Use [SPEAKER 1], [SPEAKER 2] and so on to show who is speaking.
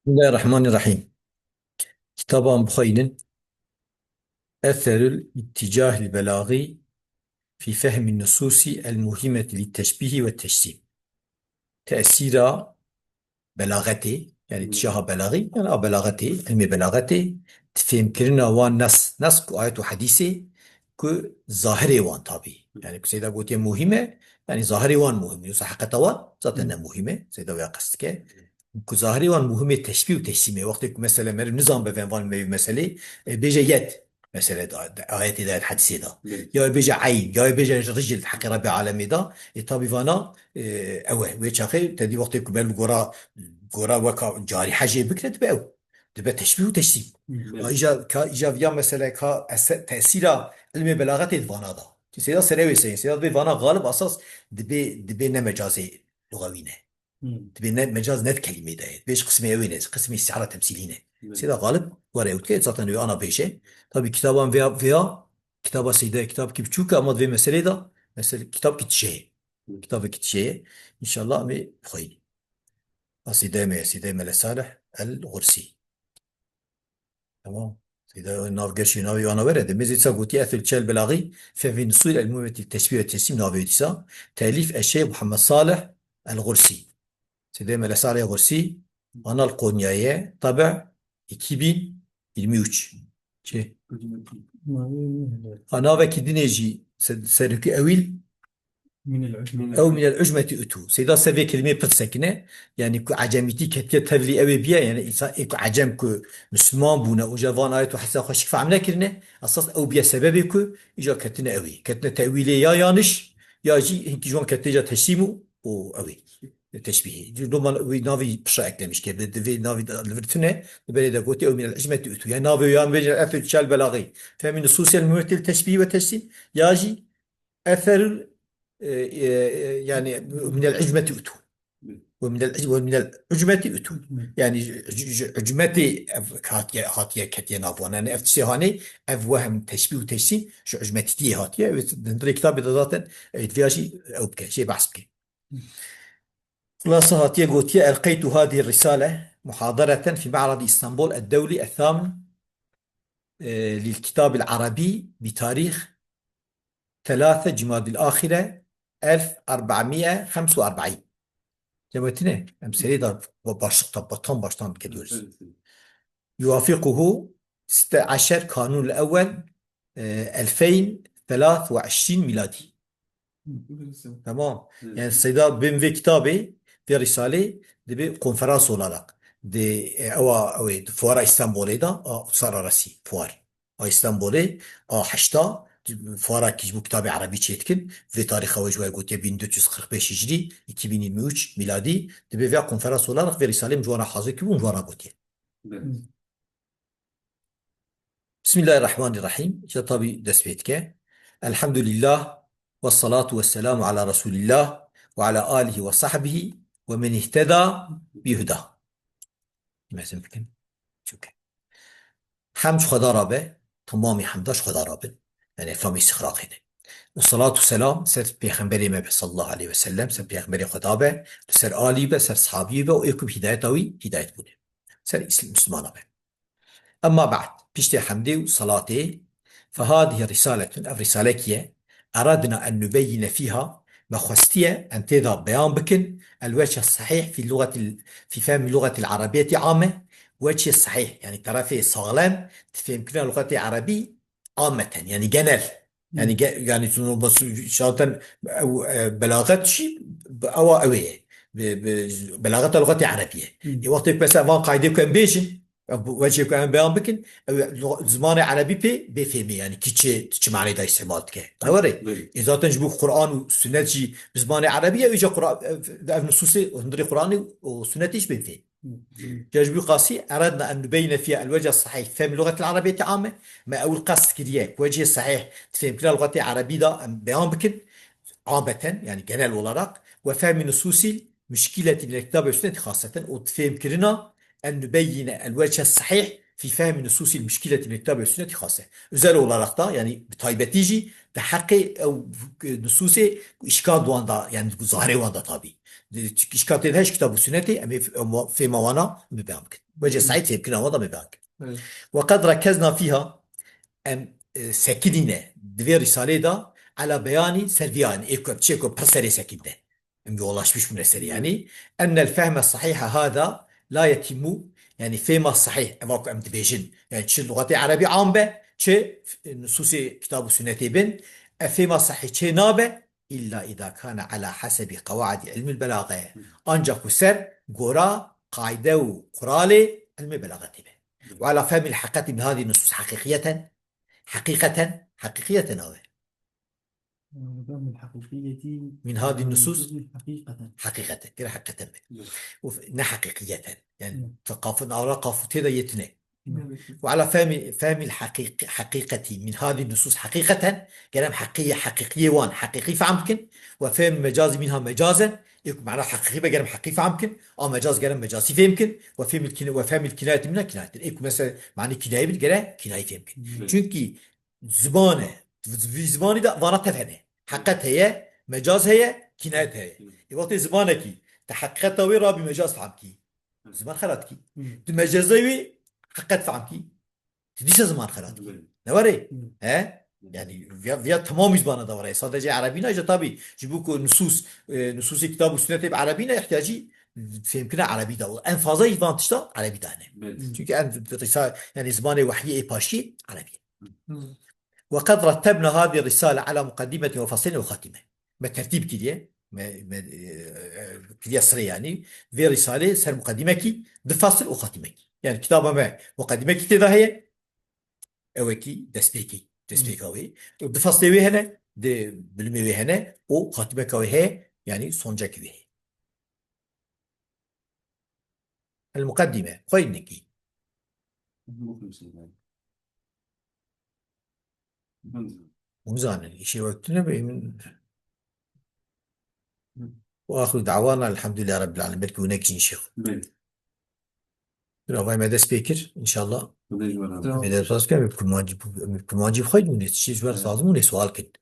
[SPEAKER 1] Bismillahirrahmanirrahim. Kitabın Bukhari'nin Etherül İtticahil Belâgî fi fehmin nususi el muhimmeti li teşbihi ve teşsim. Tesira belagati yani itticaha belâgî yani a belagati ilmi belagati tefhim kirina van nas ku ayet ve hadisi ku zahiri van tabi. Yani Seyda gotiye muhime yani zahiri van muhim. Yoksa hakikati van zaten ne muhime. Seyda veya kastike. Ku zahiri van muhime teşbih ve teşsimi. Vakti mesela merim nizam befen van mevi mesele beje yet. Mesela ayeti da hadisi da. Ya beje ayn ya beje ricil hakki Rabbi alemi da. Tabi vana ve çakı tedi vakti ku bel gora gora vaka cari hacı bikret be ev. Dibe teşbih ve teşsim. İca vya mesela ka tesira ilmi belagat edvana da. Seyda serevi seyin. Seyda bir vana galip asas dibe ne mecazi lugavine. Dibe ne mecaz net kelime de. Beş kısmı evine. Kısmı istihara temsiline. Seyda galip var evtke zaten öyle ana beşe. Tabi kitaban veya kitaba seyda kitap ki küçük ama ve mesele da mesela kitap kitşeye. Kitabı kitşeye. İnşallah mi hayır. سيدي لصالح الغرسي تمام سيدي نافجاشي نافي وانا ورد ميزي تساقوتي اثل تشال بلاغي ففي نصول المهمة التشبيه والتجسيم نافي تسا تأليف الشيخ محمد صالح الغرسي سيدي لصالح الغرسي انا القونياية طبع 2023 şey. Ana ve kidineci serüki evil أو من العجمة أتو سيدا سفي كلمة بتسكنة يعني كو عجميتي كتير تبلي أوي بيا يعني إنسان إكو عجم كو مسلمان بونا وجافان آيات وحسا خشك فعمنا كرنا أساس أو بيا سبب كو إجا كتنا أوي كتنا تأويلي يا يانش يا جي هنكي جوان كتجا تشيمو أو أوي تشبيه دوما نافي بشا أكلمش كده دفي نافي الفرتنة بلي دا قوتي أو من العجمة أتو يعني نافي يان بيجا أثر تشال بلاغي فمن السوسيال الممثل تشبيه وتشسيم ياجي أثر يعني من العجمة أتو ومن العجمة أتو يعني عجمتي هاتيا كتيا نافوانا أنا أفتشي هاني أفوهم تشبيه وتجسيم شو عجمتي هاتيا دندري كتاب ذاتا فيها شيء أو بكي شيء بحث بكي خلاصة هاتيا قوتيا ألقيت هذه الرسالة محاضرة في معرض إسطنبول الدولي الثامن للكتاب العربي بتاريخ 3 جماد الآخرة 1445 Cemaatine emsali da başlıkta batan baştan geliyoruz. Yuvafiquhu 16 Kanun el-Evvel 2023 miladi. Tamam. Yani sayıda ben ve kitabı ve risale de bir konferans olarak de fuara İstanbul'da uluslararası fuar. İstanbul'da haşta fuara ki bu kitabı Arabi çetkin ve tarihi ve cüvey gotiye 1445 Hicri 2023 miladi de bir konferans olarak ve risale mcuvana hazır ki bu mcuvana gotiye. Bismillahirrahmanirrahim. İşte tabi desbetke. Elhamdülillah ve salatu ve selamu ala Resulillah ve ala alihi ve sahbihi ve men ihteda bihuda. Mesela bakın. Çok. Hamd Xuda Rabbe, tamamı hamdaş Xuda Rabbe. Yani eflami istihrak edin. Ve salatu selam ser Peygamberi Mebih sallallahu aleyhi ve sellem, ser Peygamberi Xuda be, ser Ali be, ser sahabi be, o ekub hidayet avi, hidayet bude. Ser Müslüman be. أما بعد بيشتي حمدي وصلاتي فهذه رسالة الرسالة أردنا أن نبين فيها مخستية أن تضع بيان بكن الوجه الصحيح في فهم اللغة العربية عامة وجه الصحيح يعني طرفي صغلان تفهم كنا اللغة العربية عامة يعني جنرال يعني بس شاطن بلاغة شيء أو أويه بلاغة اللغة العربية وقت مثلا وان قاعدة كان بيجن وجه كان بيان بكن زمان عربي بفهمي يعني كي معنى ده استعمال كه أوري إذا تنجبو قرآن وسنة جي بزمان عربية ويجا قرآن ده نصوص هندري قرآن وسنة إيش بنفهم جاجبو قاسي أردنا أن نبين فيها الوجه الصحيح فهم اللغة العربية عامة ما أول قصد كديك وجه الصحيح تفهم كلا اللغة العربية ده بيان بكن عامة يعني genel olarak وفهم نصوص مشكلة الكتاب والسنة خاصة وتفهم كرنا أن نبين الوجه الصحيح في فهم نصوص المشكلة من الكتاب والسنة خاصة. Özel olarak da yani taybetici de hakkı نصوص işgal doğanda yani zahiri doğanda tabi. إشكال تدهش كتاب السنة أمي في موانا مبامك وجه سعيد يمكن هذا مبامك وقد ركزنا فيها أم سكينة دفي رسالة دا على بيان سلفيان إيكو تشيكو برسري سكينة أم يولاش بيش من السري يعني أن الفهم الصحيح هذا لا يتم يعني فهم الصحيح أماكو أم دبيجن يعني تشي اللغة العربية عامة تشي نصوص كتاب السنة بن الفهم الصحيح تشي نابه إلا إذا كان على حسب قواعد علم البلاغة أنجا كسر قرا قاعدة وقرالة علم البلاغة وعلى فهم الحقيقة من هذه النصوص حقيقية نوع
[SPEAKER 2] من الحقيقية
[SPEAKER 1] من هذه النصوص
[SPEAKER 2] حقيقة
[SPEAKER 1] حقيقة كده حقيقة حقيقية يعني ثقافة أو رقافة كده يتنى وعلى فهم حقيقة من هذه النصوص حقيقة كلام حقيقية وان حقيقي فعمكن وفهم مجازي منها مجازا يكون معناه حقيقي بقى حقيقي فعمكن أو مجاز قلم مجازي فهمكن وفهم الكناية منها كناية يكون مثلا معنى كناية بالقلم كناية فهمكن çünkü زبانه في زباني ده وانا تفهمه حقيقة هي مجاز هي كناية هي وقت زبانك تحققت ويرا بمجاز فهمكي زمان خلاتكي المجازي حقيقة فهمكي تديش زمان خلاتكي نوري ها يعني فيها تمام زبانه دوري صدق عربينا اجى طبي جيبوكو نصوص كتاب والسنة عربينا يحتاجي فهمكنا عربي ده انفاضي يفهم تشتا عربي دانه çünkü en يعني زبانه وحيي باشي عربي وقد رتبنا هذه الرسالة على مقدمة وفصل وخاتمة بالترتيب كده كده سري يعني في رسالة سر مقدمة كي دفاصل وخاتمة يعني كتابة ما مقدمة كي كده هي اوكي تسبيكي اوي دفاصل وي هنا de bölümü ve hene o hatime kavi he yani sonucaki ve المقدمة خوينكي ومزانا شيء وقتنا من واخر دعوانا الحمد لله رب العالمين بلكي ونكجي شيخ برافو ما داس بيكر ان شاء الله ما داس كم بكل واجب خير ونسشيش ورث لازم ونسوال كده